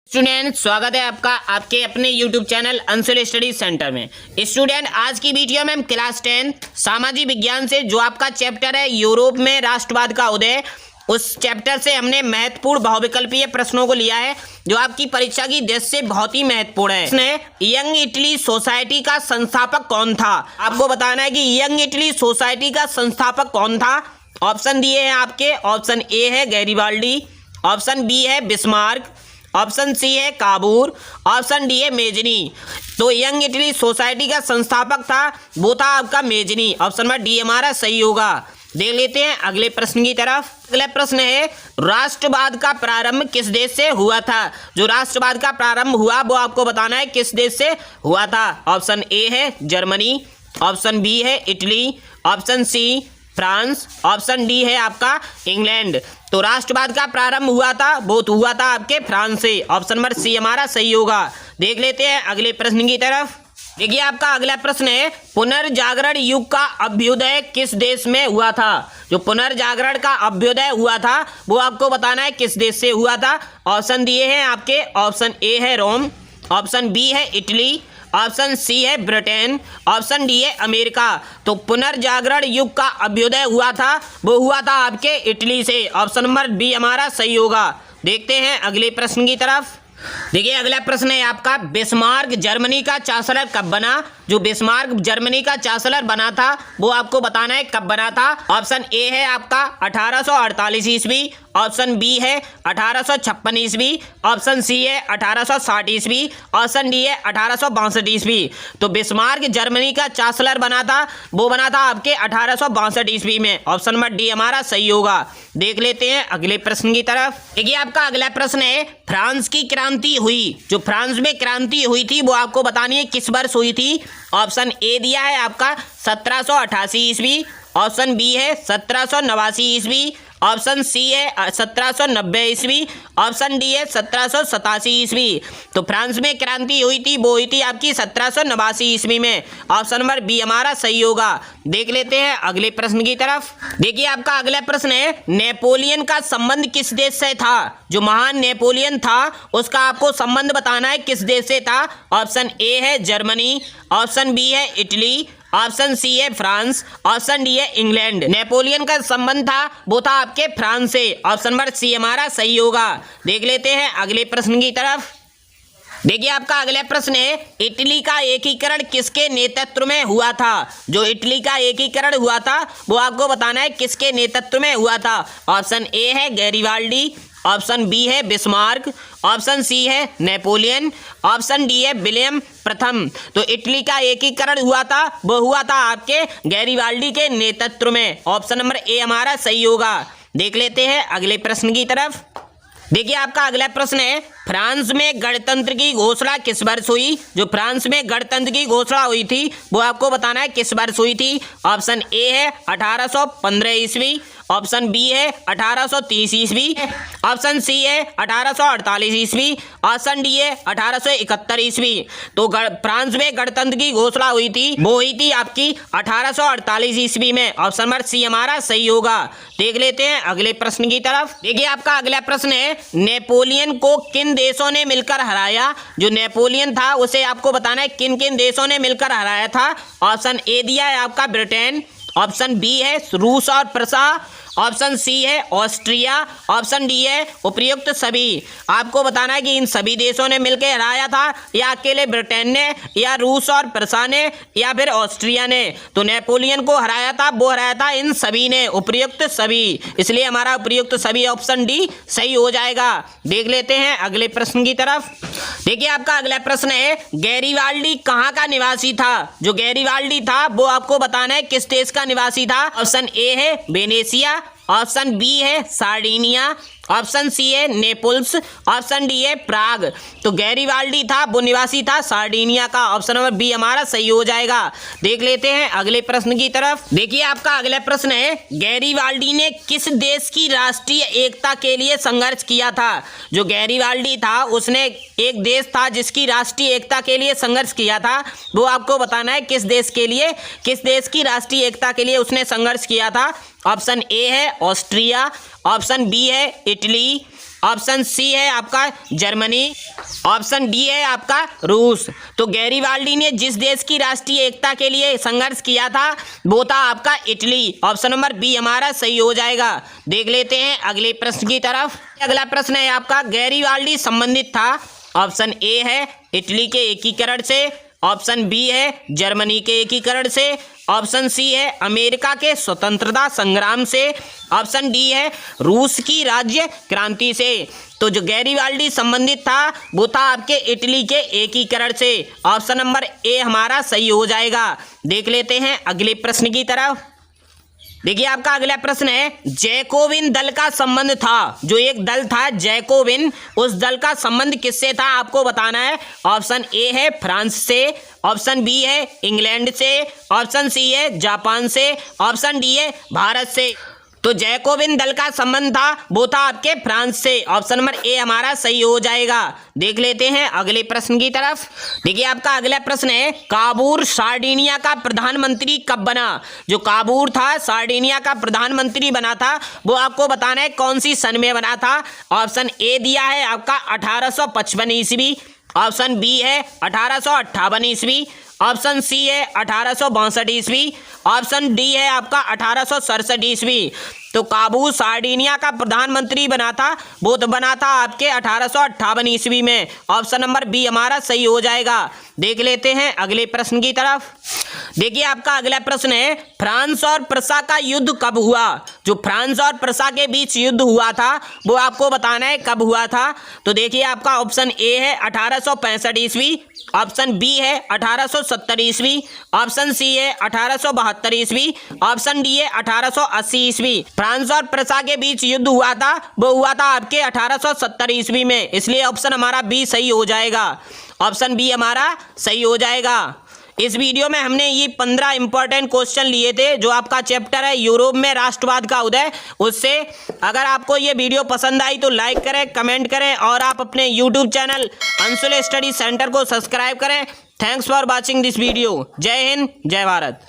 Student, स्वागत है आपका आपके अपने YouTube channel Anshul study centre में। स्टूडेंट, आज की वीडियो में हम क्लास 10 सामाजिक विज्ञान से जो आपका चैप्टर है यूरोप में राष्ट्रवाद का उदय, उस चैप्टर से हमने महत्वपूर्ण बहुविकल्पीय प्रश्नों को लिया है जो आपकी परीक्षा की दृष्टि से बहुत ही महत्वपूर्ण है। इसने यंग इटली सोसाइटी का संस्थापक कौन था, आपको बताना है कि यंग इटली सोसाइटी का संस्थापक कौन था। ऑप्शन दिए हैं आपके, ऑप्शन ए है गैरिबाल्डी, ऑप्शन बी है बिस्मार्क, ऑप्शन सी है काबूर, ऑप्शन डी है मेजनी। तो यंग इटली सोसाइटी का संस्थापक था वो था आपका मेजनी। ऑप्शन नंबर डी हमारा सही होगा। देख लेते हैं अगले प्रश्न की तरफ। अगला प्रश्न है राष्ट्रवाद का प्रारंभ किस देश से हुआ था। जो राष्ट्रवाद का प्रारंभ हुआ वो आपको बताना है किस देश से हुआ था। ऑप्शन ए है जर्मनी, ऑप्शन बी है Italy, option C France, option D है आपका इंग्लैंड। तो राष्ट्रवाद का प्रारंभ हुआ था वो हुआ था आपके फ्रांस से। ऑप्शन नंबर सी हमारा सही होगा। देख लेते हैं अगले प्रश्न की तरफ। देखिए आपका अगला प्रश्न है पुनर्जागरण युग का अभ्युदय किस देश में हुआ था। जो पुनर्जागरण का अभ्युदय हुआ था वो आपको बताना है किस देश से हुआ था। ऑप्शन दिए हैं आपके, ऑप्शन ए है रोम, ऑप्शन बी है इटली, ऑप्शन सी है ब्रिटेन, ऑप्शन डी है अमेरिका। तो पुनर्जागरण युग का अभ्युदय हुआ था वो हुआ था आपके इटली से। ऑप्शन नंबर बी हमारा सही होगा। देखते हैं अगले प्रश्न की तरफ। देखिए अगला प्रश्न है आपका बिस्मार्क जर्मनी का चांसलर कब बना। जो बिस्मार्क जर्मनी का चांसलर बना था वो आपको बताना है कब बना था। ऑप्शन ए है आपका 1848 ईस्वी, ऑप्शन बी है 1856 ईस्वी, ऑप्शन सी है 1860 ईस्वी, ऑप्शन डी है 1862 ईस्वी। तो बिस्मार्क जर्मनी का चांसलर बना था वो बना था आपके 1862 ईस्वी में। ऑप्शन नंबर डी हमारा सही होगा। देख लेते हैं अगले प्रश्न की तरफ। देखिए आपका अगला प्रश्न है फ्रांस की क्रांति हुई। जो फ्रांस में क्रांति हुई थी वो आपको बतानी है किस वर्ष हुई थी। ऑप्शन ए दिया है आपका 1788 ईस्वी, ऑप्शन बी है 1789 ईस्वी, ऑप्शन सी है 1790 ईस्वी, ऑप्शन डी है 1787 ईस्वी। तो फ्रांस में क्रांति हुई थी वो हुई थी आपकी 1789 ईस्वी में। ऑप्शन नंबर बी हमारा सही होगा। देख लेते हैं अगले प्रश्न की तरफ। देखिए आपका अगला प्रश्न है नेपोलियन का संबंध किस देश से था। जो महान नेपोलियन था उसका आपको संबंध बताना है किस देश से था। ऑप्शन ए है जर्मनी, ऑप्शन बी है इटली, ऑप्शन सी है फ्रांस, ऑप्शन डी है इंग्लैंड। नेपोलियन का संबंध था वो था आपके फ्रांस से। ऑप्शन नंबर सी हमारा सही होगा। देख लेते हैं अगले प्रश्न की तरफ। देखिए आपका अगला प्रश्न है इटली का एकीकरण किसके नेतृत्व में हुआ था। जो इटली का एकीकरण हुआ था वो आपको बताना है किसके नेतृत्व में हुआ था। ऑप्शन ए है गैरिबाल्डी, ऑप्शन बी है बिस्मार्क, ऑप्शन सी है नेपोलियन, ऑप्शन डी है विलियम प्रथम। तो इटली का एकीकरण हुआ था वो हुआ था आपके गैरिबाल्डी के नेतृत्व में। ऑप्शन नंबर ए हमारा सही होगा। देख लेते हैं अगले प्रश्न की तरफ। देखिए आपका अगला प्रश्न है फ्रांस में गणतंत्र की घोषणा किस वर्ष हुई। जो फ्रांस में गणतंत्र की घोषणा हुई थी वो आपको बताना है किस वर्ष हुई थी। ऑप्शन ए है 1815 ईस्वी, ऑप्शन बी है 1830 ईस्वी, ऑप्शन सी है 1848 ईस्वी, ऑप्शन डी है 1871 ईस्वी। तो फ्रांस में गणतंत्र की घोषणा हुई थी वो हुई थी आपकी 1848 ईस्वी में। ऑप्शन नंबर सी हमारा सही होगा। देख लेते हैं अगले प्रश्न की तरफ। देखिए आपका अगला प्रश्न है नेपोलियन को किन देशों ने मिलकर हराया। जो नेपोलियन था उसे आपको बताना है किन किन देशों ने मिलकर हराया था। ऑप्शन ए दिया है आपका ब्रिटेन, ऑप्शन बी है रूस और प्रसा, ऑप्शन सी है ऑस्ट्रिया, ऑप्शन डी है उपयुक्त सभी। आपको बताना है कि इन सभी देशों ने मिलकर हराया था या अकेले ब्रिटेन ने या रूस और प्रसा ने या फिर ऑस्ट्रिया ने। तो नेपोलियन को हराया था वो हराया था इन सभी ने, उपयुक्त सभी। इसलिए हमारा उपयुक्त सभी ऑप्शन डी सही हो जाएगा। देख लेते हैं अगले प्रश्न की तरफ। देखिए आपका अगला प्रश्न है गैरिबाल्डी कहाँ का निवासी था। जो गैरिबाल्डी था वो आपको बताना है किस देश का निवासी था। ऑप्शन ए है वेनेशिया, ऑप्शन बी है सार्डिनिया, ऑप्शन सी है नेपल्स, ऑप्शन डी है प्राग। तो गैरिबाल्डी था वो निवासी था सार्डिनिया का। ऑप्शन नंबर बी हमारा सही हो जाएगा। देख लेते हैं अगले प्रश्न की तरफ। देखिए आपका अगला प्रश्न है गैरिबाल्डी ने किस देश की राष्ट्रीय एकता के लिए संघर्ष किया था। जो गैरिबाल्डी था उसने एक देश था जिसकी राष्ट्रीय एकता के लिए संघर्ष किया था वो आपको बताना है किस देश के लिए, किस देश की राष्ट्रीय एकता के लिए उसने संघर्ष किया था। ऑप्शन ए है ऑस्ट्रिया, ऑप्शन बी है इटली, ऑप्शन सी है आपका जर्मनी, ऑप्शन डी है आपका रूस। तो गैरिबाल्डी ने जिस देश की राष्ट्रीय एकता के लिए संघर्ष किया था वो था आपका इटली। ऑप्शन नंबर बी हमारा सही हो जाएगा। देख लेते हैं अगले प्रश्न की तरफ। अगला प्रश्न है आपका, गैरिबाल्डी संबंधित था। ऑप्शन ए है इटली के एकीकरण से, ऑप्शन बी है जर्मनी के एकीकरण से, ऑप्शन सी है अमेरिका के स्वतंत्रता संग्राम से, ऑप्शन डी है रूस की राज्य क्रांति से। तो जो गैरिबाल्डी संबंधित था वो था आपके इटली के एकीकरण से। ऑप्शन नंबर ए हमारा सही हो जाएगा। देख लेते हैं अगले प्रश्न की तरफ। देखिए आपका अगला प्रश्न है, जैकोबिन दल का संबंध था, जो एक दल था जैकोबिन, उस दल का संबंध किससे था आपको बताना है। ऑप्शन ए है फ्रांस से, ऑप्शन बी है इंग्लैंड से, ऑप्शन सी है जापान से, ऑप्शन डी है भारत से। तो जैकोबिन दल का संबंध था वो था आपके फ्रांस से। ऑप्शन नंबर ए हमारा सही हो जाएगा। देख लेते हैं अगले प्रश्न की तरफ। देखिए आपका अगला प्रश्न है, काबूल सार्डिनिया का प्रधानमंत्री कब बना। जो काबूल था सार्डिनिया का प्रधानमंत्री बना था वो आपको बताना है कौन सी सन में बना था। ऑप्शन ए दिया है आपका 1855 ईस्वी, ऑप्शन बी है 1858 ईस्वी, ऑप्शन सी है 1862 ईस्वी, ऑप्शन डी है आपका 1867 ईस्वी। तो काबूल सार्डिनिया का प्रधानमंत्री बना था वो तो बना था आपके 1858 ईस्वी में। ऑप्शन नंबर बी हमारा सही हो जाएगा। देख लेते हैं अगले प्रश्न की तरफ। देखिए आपका अगला प्रश्न है, फ्रांस और प्रसा का युद्ध कब हुआ। जो फ्रांस और प्रसा के बीच युद्ध हुआ था वो आपको बताना है कब हुआ था। तो देखिए आपका ऑप्शन ए है 1865 ईस्वी, ऑप्शन बी है 1870 ईस्वी, ऑप्शन सी है 1872 ईस्वी, ऑप्शन डी है 1880 ईस्वी। फ्रांस और प्रसा के बीच युद्ध हुआ था वो हुआ था आपके 1870 ईस्वी में, इसलिए ऑप्शन हमारा बी सही हो जाएगा। ऑप्शन बी हमारा सही हो जाएगा। इस वीडियो में हमने ये 15 इंपॉर्टेंट क्वेश्चन लिए थे जो आपका चैप्टर है यूरोप में राष्ट्रवाद का उदय उससे। अगर आपको ये वीडियो पसंद आई तो लाइक करें, कमेंट करें और आप अपने YouTube channel Anshul study centre को सब्सक्राइब करें। Thanks for watching this video. जय हिंद, जय भारत।